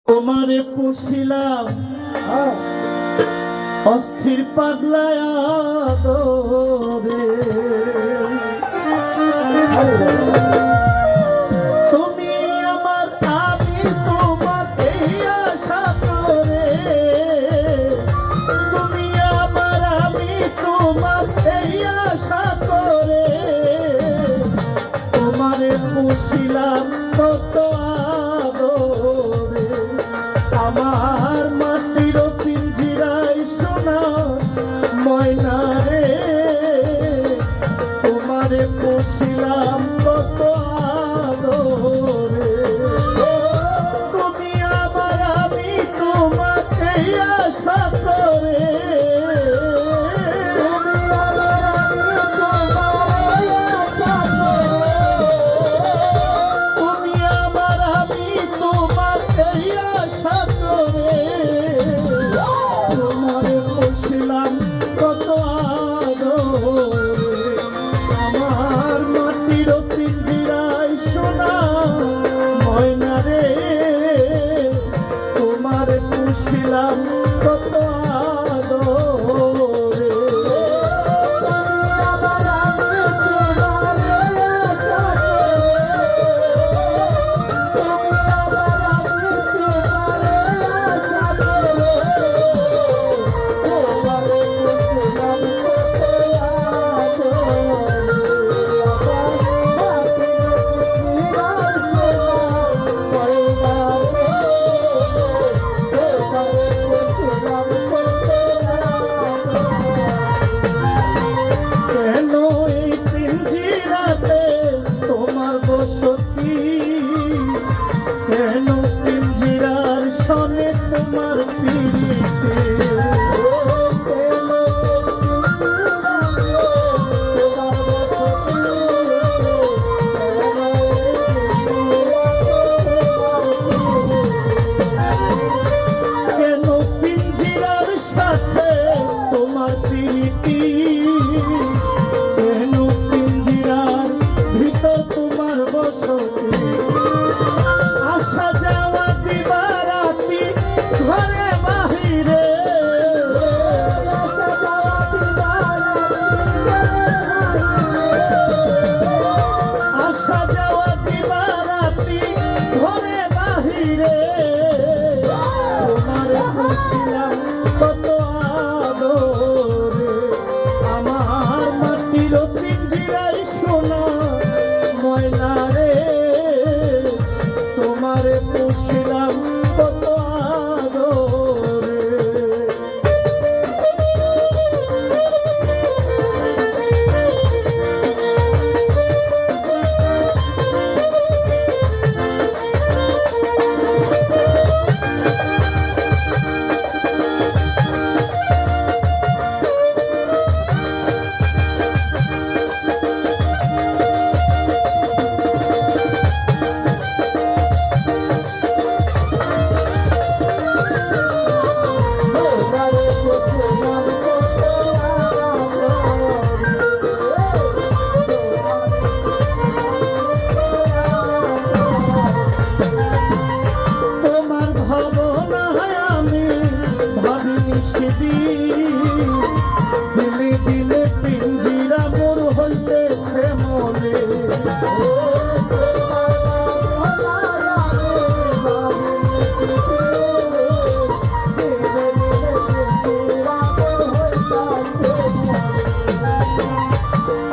তোমারে পুষিলাম অস্থির পাগলায়া দরে তুমি আমার আমি তোমার এই আশা করে তুমি আমার আমি তোমার এই আশা করে তোমারে পুষিলাম কত আদরে আমার মাটির পিঞ্জিরায় সোনা ময়না রে তোমারে পুষিলাম কত আদরে তুমি আমার আমি তোমাকে আশা করে কেন পিঞ্জিরার সনে তোমার পিড়িতে কেন পিঞ্জিরার সাথে তোমার পিড়িতি কেন পিঞ্জিরার ভিতর তোমার বসতি দিলে দিলে পিঞ্জিরা মোর হইতেছে মনে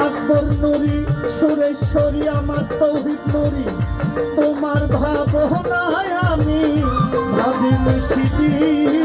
আকবর নুরি সুরেশ্বরী আমার তৌহিদ নুরি তোমার ভাবনায় আমি ভাবি নিশিদিন